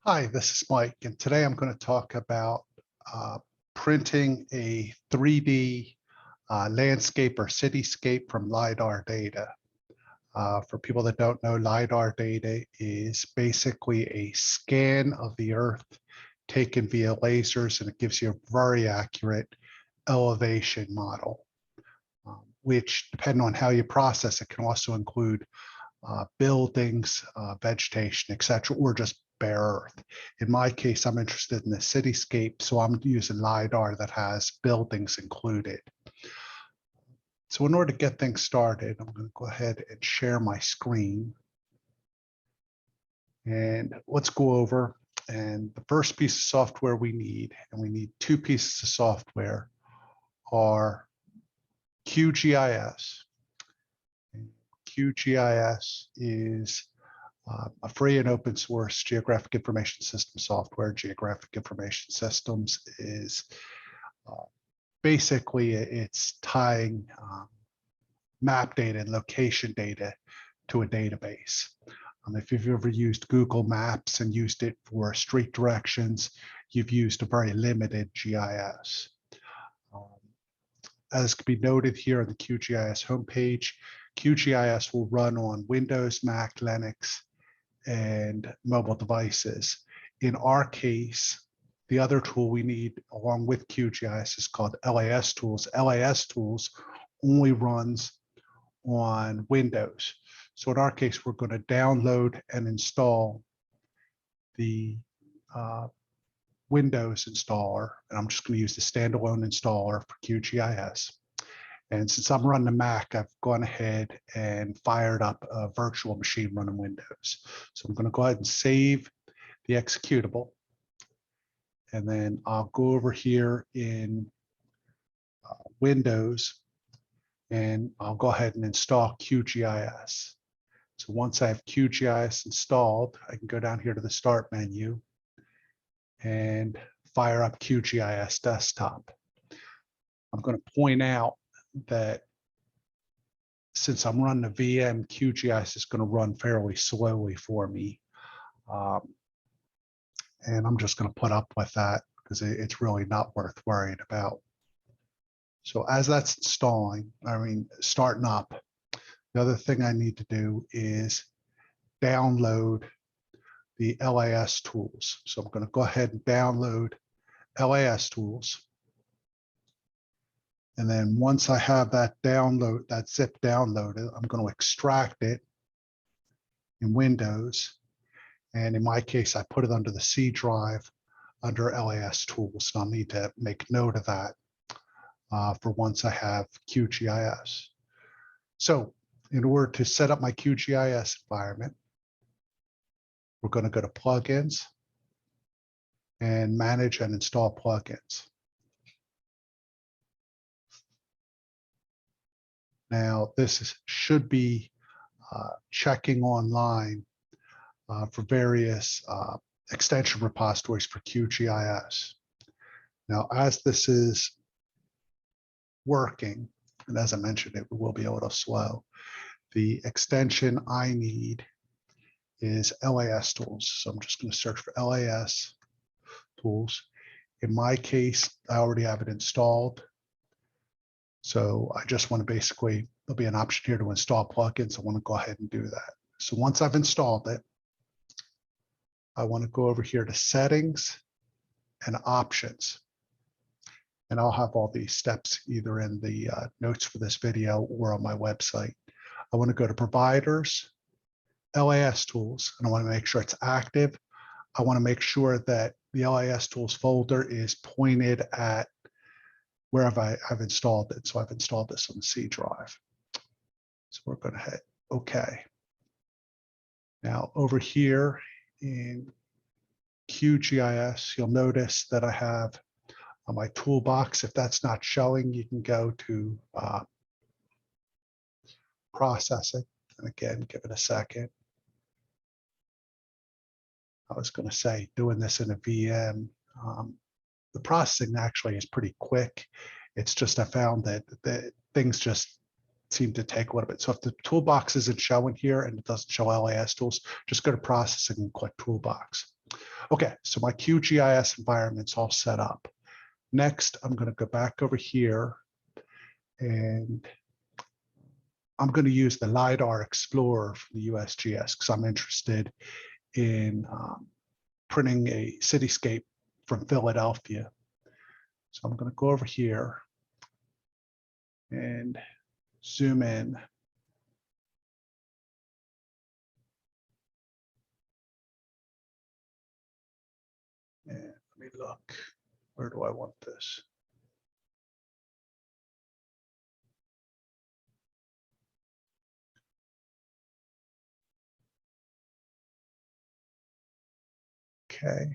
Hi, this is Mike, and today I'm going to talk about uh, printing a 3D landscape or cityscape from LiDAR data. For people that don't know, LiDAR data is basically a scan of the Earth taken via lasers, and it gives you a very accurate elevation model, which, depending on how you process it, can also include buildings, vegetation, etc., or just bare earth. In my case, I'm interested in the cityscape, so I'm using LiDAR that has buildings included. So in order to get things started, I'm going to go ahead and share my screen. And let's go over. And the first piece of software we need, and we need two pieces of software, are QGIS. QGIS is a free and open source geographic information system software. Geographic information systems is basically it's tying map data and location data to a database. If you've ever used Google Maps and used it for street directions, you've used a very limited GIS. As can be noted here on the QGIS homepage, QGIS will run on Windows, Mac, Linux, and mobile devices. In our case, the other tool we need along with QGIS is called LASTools. LASTools only runs on Windows. So in our case, we're going to download and install the Windows installer, and I'm just going to use the standalone installer for QGIS. And since I'm running a Mac, I've gone ahead and fired up a virtual machine running Windows. So I'm going to go ahead and save the executable. And then I'll go over here in Windows, and I'll go ahead and install QGIS. So once I have QGIS installed, I can go down here to the Start menu and fire up QGIS Desktop. I'm going to point out that since I'm running a VM, QGIS is going to run fairly slowly for me. And I'm just going to put up with that because it's really not worth worrying about. So as that's starting up, the other thing I need to do is download the LASTools. So I'm going to go ahead and download LASTools. And then once I have that zip downloaded, I'm going to extract it in Windows. And in my case, I put it under the C drive under LASTools. And I'll need to make note of that for once I have QGIS. So in order to set up my QGIS environment, we're going to go to Plugins and Manage and Install Plugins. Now, this should be checking online for various extension repositories for QGIS. Now, as this is working, and as I mentioned, it will be a little slow, the extension I need is LASTools. So I'm just going to search for LASTools. In my case, I already have it installed. So I just want to basically, there'll be an option here to install plugins. I want to go ahead and do that. So once I've installed it, I want to go over here to Settings and Options. And I'll have all these steps either in the notes for this video or on my website. I want to go to Providers, LASTools, and I want to make sure it's active. I want to make sure that the LASTools folder is pointed at wherever I've installed it. So I've installed this on the C drive. So we're going to hit OK. Now over here in QGIS, you'll notice that I have my toolbox. If that's not showing, you can go to Processing. And again, give it a second. I was going to say doing this in a VM. The processing actually is pretty quick. It's just I found that things just seem to take a little bit. So if the toolbox isn't showing here and it doesn't show LASTools, just go to Processing and click Toolbox. Okay, so my QGIS environment's all set up. Next, I'm going to go back over here and I'm going to use the LiDAR Explorer from the USGS because I'm interested in printing a cityscape from Philadelphia. So I'm going to go over here and zoom in. And let me look. Where do I want this? Okay.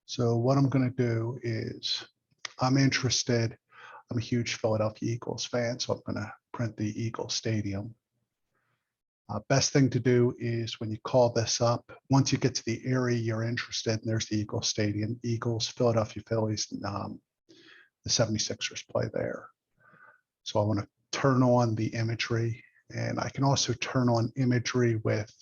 So what I'm going to do is I'm interested. I'm a huge Philadelphia Eagles fan, so I'm going to print the Eagles Stadium. Best thing to do is when you call this up, once you get to the area you're interested in, there's the Eagles Stadium, Eagles, Philadelphia Phillies, the 76ers play there. So I want to turn on the imagery, and I can also turn on imagery with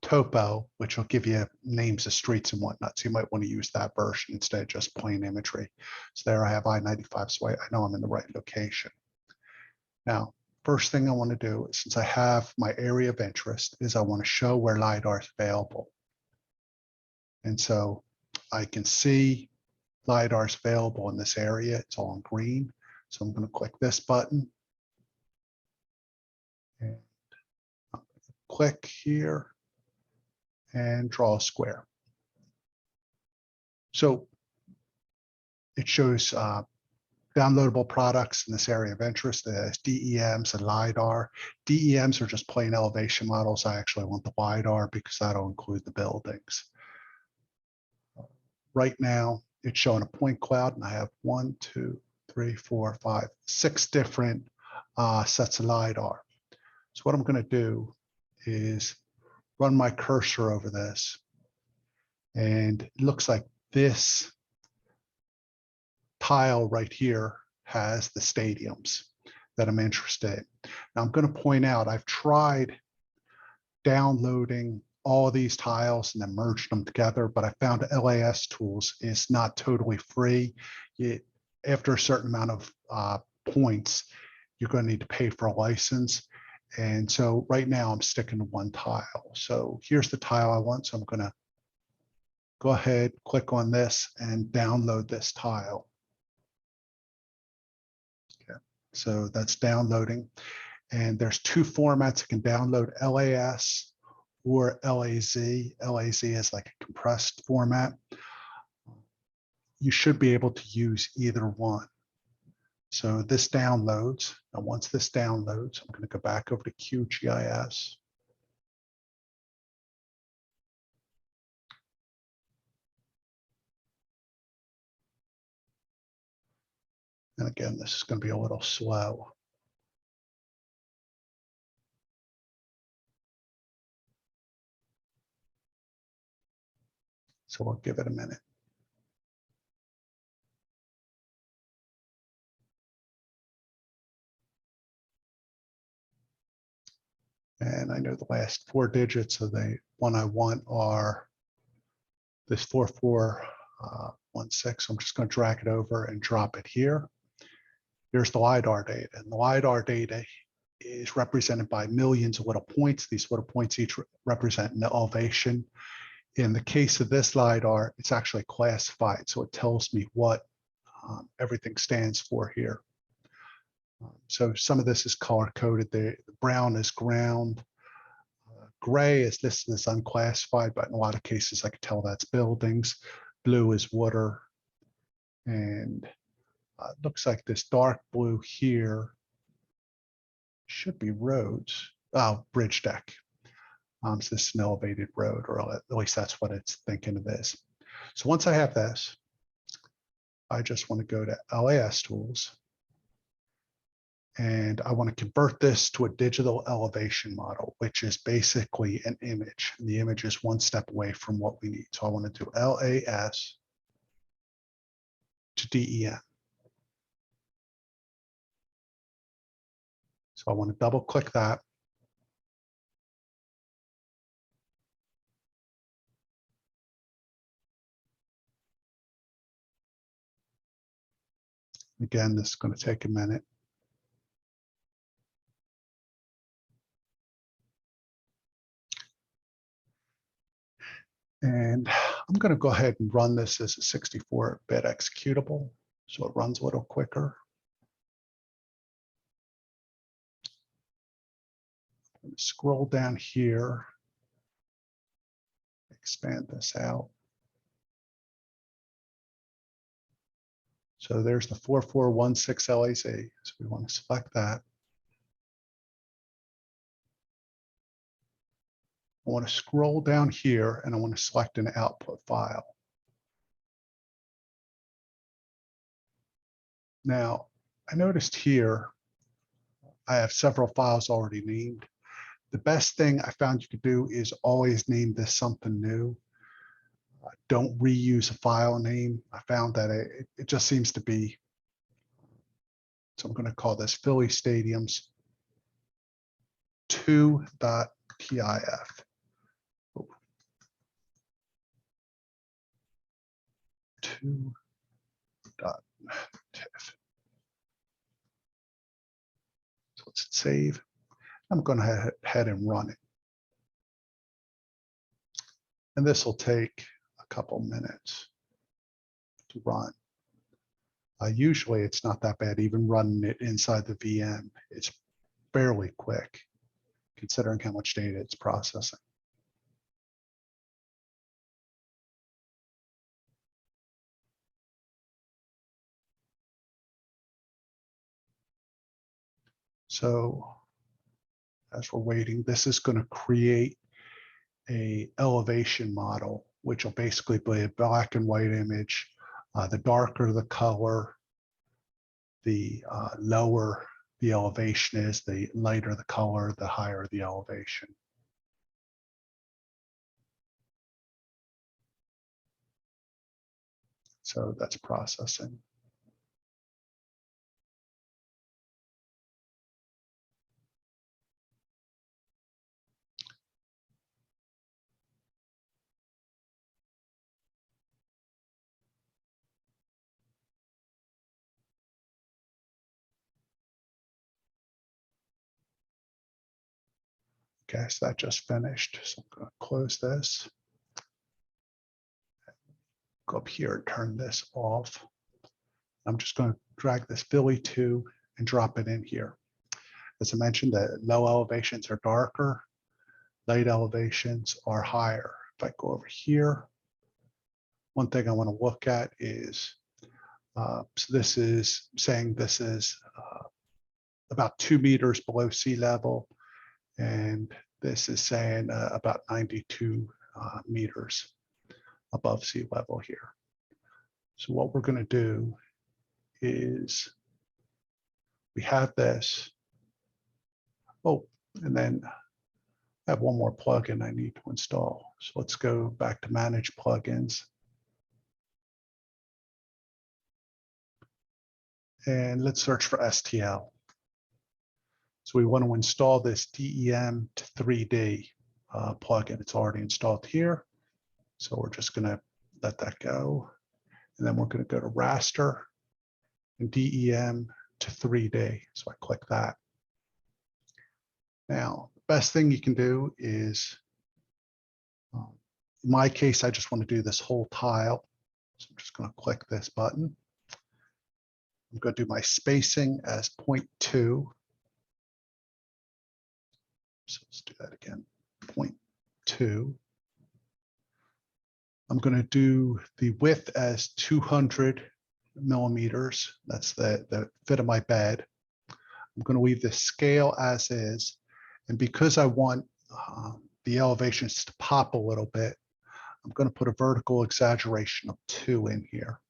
Topo, which will give you names of streets and whatnot. So you might want to use that version instead of just plain imagery. So there I have I-95, so I know I'm in the right location. Now, first thing I want to do, since I have my area of interest, is I want to show where LiDAR is available. And so I can see LiDAR is available in this area. It's all in green. So I'm going to click this button. And click here and draw a square. So it shows downloadable products in this area of interest. There's DEMs and LiDAR. DEMs are just plain elevation models. I actually want the LiDAR because that'll include the buildings. Right now, it's showing a point cloud, and I have 1, 2, 3, 4, 5, 6 different sets of LiDAR. So what I'm going to do is run my cursor over this, and it looks like this tile right here has the stadiums that I'm interested in. Now I'm going to point out I've tried downloading all of these tiles and then merged them together, but I found LASTools is not totally free. After a certain amount of points, you're going to need to pay for a license. And so right now I'm sticking to one tile. So here's the tile I want. So I'm going to go ahead, click on this and download this tile. Okay, so that's downloading. And there's 2 formats you can download, LAS or LAZ. LAZ is like a compressed format. You should be able to use either one. So this downloads. And once this downloads, I'm going to go back over to QGIS. And again, this is going to be a little slow. So we'll give it a minute. And I know the last 4 digits of the one I want are this 4416. So I'm just going to drag it over and drop it here. Here's the LiDAR data. And the LiDAR data is represented by millions of little points. These little points each represent an elevation. In the case of this LiDAR, it's actually classified. So it tells me what everything stands for here. So some of this is color coded. The brown is ground. Gray is listed as unclassified, but in a lot of cases I can tell that's buildings. Blue is water. And it looks like this dark blue here should be roads. Oh, bridge deck. So this is an elevated road, or at least that's what it's thinking of this. So once I have this, I just want to go to LASTools. And I want to convert this to a digital elevation model, which is basically an image. And the image is one step away from what we need. So I want to do LAS to DEM. So I want to double click that. Again, this is going to take a minute. And I'm going to go ahead and run this as a 64-bit executable, so it runs a little quicker. I'm going to scroll down here, expand this out. So there's the 4416 LAZ. So we want to select that. I want to scroll down here and I want to select an output file. Now, I noticed here, I have several files already named. The best thing I found you could do is always name this something new. Don't reuse a file name. I found that it just seems to be, so I'm going to call this Philly Stadiums 2.tif. 2.tif. So let's save. I'm going to head ahead and run it. And this will take a couple minutes to run. Usually it's not that bad, even running it inside the VM. It's fairly quick considering how much data it's processing. So as we're waiting, this is going to create a elevation model, which will basically be a black and white image. The darker the color, the lower the elevation is, the lighter the color, the higher the elevation. So that's processing. Okay, so that just finished. So I'm going to close this. Go up here and turn this off. I'm just going to drag this Philly 2 and drop it in here. As I mentioned, the low elevations are darker, light elevations are higher. If I go over here, one thing I want to look at is, so this is saying this is about 2 meters below sea level, and this is saying about 92 meters above sea level here. So what we're going to do is we have this. Oh, and then I have one more plugin I need to install. So let's go back to manage plugins. And let's search for STL. So we want to install this DEM to 3D plugin. It's already installed here. So we're just going to let that go. And then we're going to go to Raster and DEM to 3D. So I click that. Now, the best thing you can do is, in my case, I just want to do this whole tile. So I'm just going to click this button. I'm going to do my spacing as 0.2. So let's do that again, 0.2. I'm going to do the width as 200 millimeters. That's the fit of my bed. I'm going to leave the scale as is. And because I want the elevations to pop a little bit, I'm going to put a vertical exaggeration of 2 in here.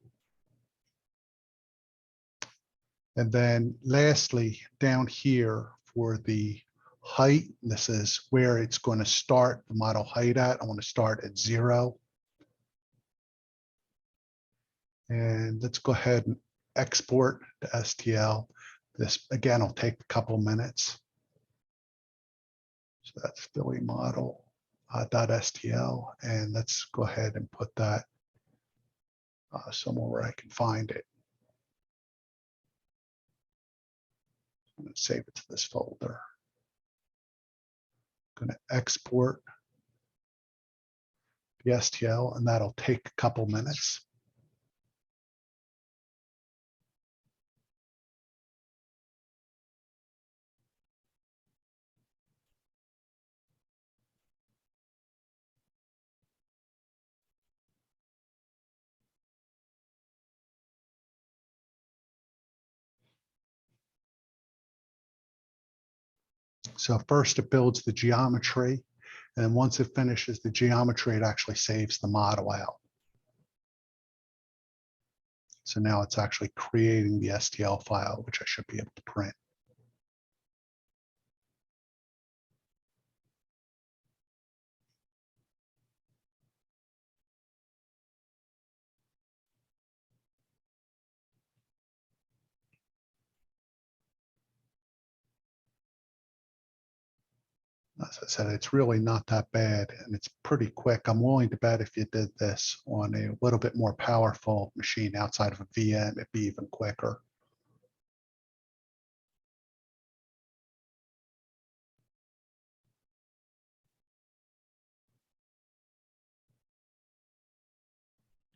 And then lastly, down here for the height, this is where it's going to start the model height at. I want to start at 0. And let's go ahead and export to STL. This again will take a couple minutes. So that's Philly model .stl, and let's go ahead and put that somewhere where I can find it. I'm going to save it to this folder. I'm going to export the STL, and that'll take a couple minutes. So first it builds the geometry, and then once it finishes the geometry, it actually saves the model out. So now it's actually creating the STL file, which I should be able to print. As I said, it's really not that bad, and it's pretty quick. I'm willing to bet if you did this on a little bit more powerful machine outside of a VM, it'd be even quicker.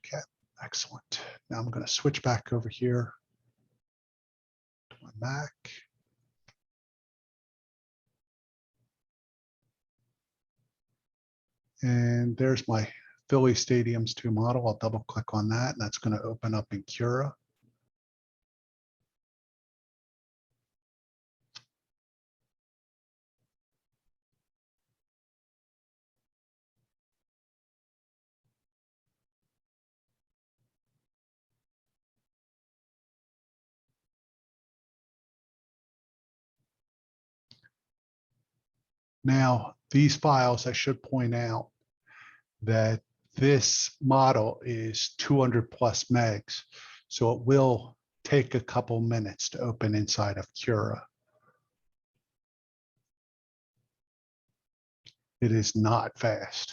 Okay, excellent. Now I'm going to switch back over here to my Mac. And there's my Philly Stadiums 2 model. I'll double click on that, and that's going to open up in Cura. Now, these files, I should point out that this model is 200 plus megs, so it will take a couple minutes to open inside of Cura. It is not fast.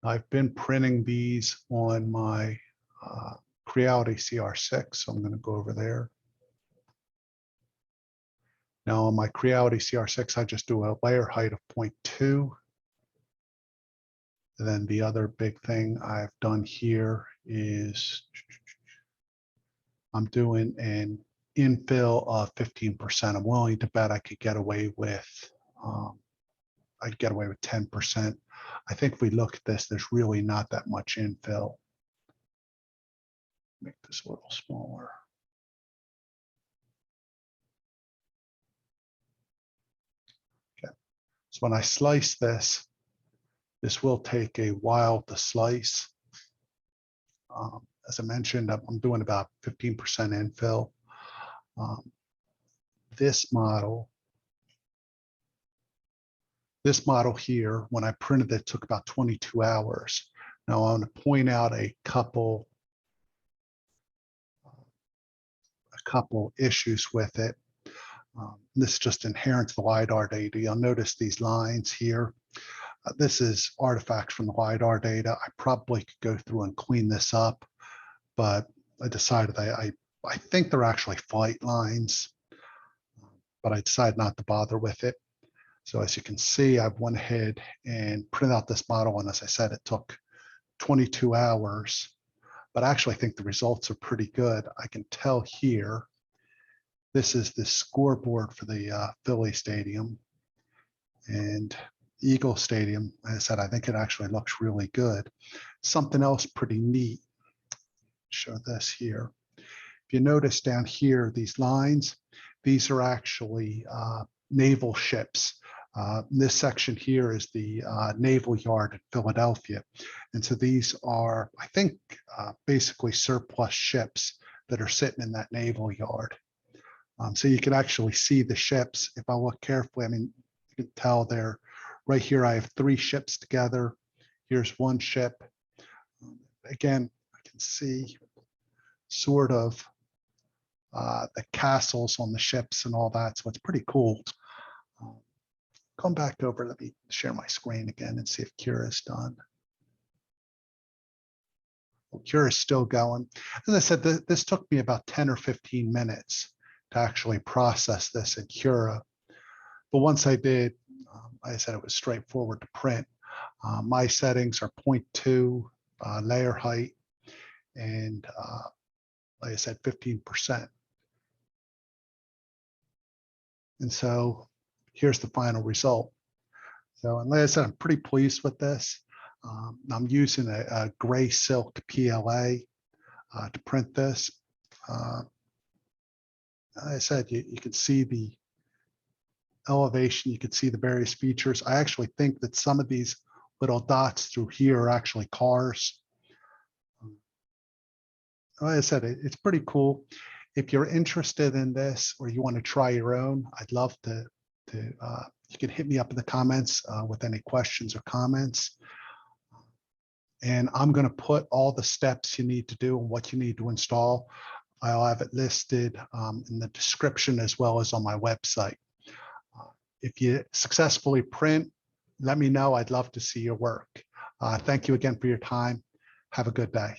I've been printing these on my Creality CR6, so I'm going to go over there. Now on my Creality CR6, I just do a layer height of 0.2. And then the other big thing I've done here is I'm doing an infill of 15%. I'm willing to bet I could get away with, I'd get away with 10%. I think if we look at this, there's really not that much infill. Make this a little smaller. Okay. So when I slice this, this will take a while to slice. As I mentioned, I'm doing about 15% infill. This model here, when I printed it, took about 22 hours. Now I want to point out a couple issues with it. This is just inherent to the LiDAR data. You'll notice these lines here. This is artifacts from the LiDAR data. I probably could go through and clean this up, but I decided I think they're actually flight lines, but I decided not to bother with it. So as you can see, I've went ahead and printed out this model, and as I said, it took 22 hours, but I actually think the results are pretty good. I can tell here, this is the scoreboard for the Philly Stadium, and Eagle Stadium. As I said, I think it actually looks really good. Something else pretty neat, show this here. If you notice down here, these lines, these are actually naval ships. This section here is the naval yard in Philadelphia. And so these are, I think, basically surplus ships that are sitting in that naval yard. So you can actually see the ships. If I look carefully, I mean, you can tell they're right here. I have 3 ships together. Here's one ship. Again, I can see sort of the castles on the ships and all that. So it's pretty cool. Come back over. Let me share my screen again and see if Cura is done. Cura is still going. As I said, this took me about 10 or 15 minutes to actually process this in Cura. But once I did, like I said, it was straightforward to print. My settings are 0.2 layer height and like I said, 15%. And so here's the final result. So, and like I said, I'm pretty pleased with this. I'm using a gray silk PLA to print this. Like I said, you can see the elevation, you can see the various features. I actually think that some of these little dots through here are actually cars. Like I said, it's pretty cool. If you're interested in this or you want to try your own, I'd love to you can hit me up in the comments with any questions or comments. And I'm going to put all the steps you need to do and what you need to install. I'll have it listed in the description as well as on my website. If you successfully print, let me know. I'd love to see your work. Thank you again for your time. Have a good day.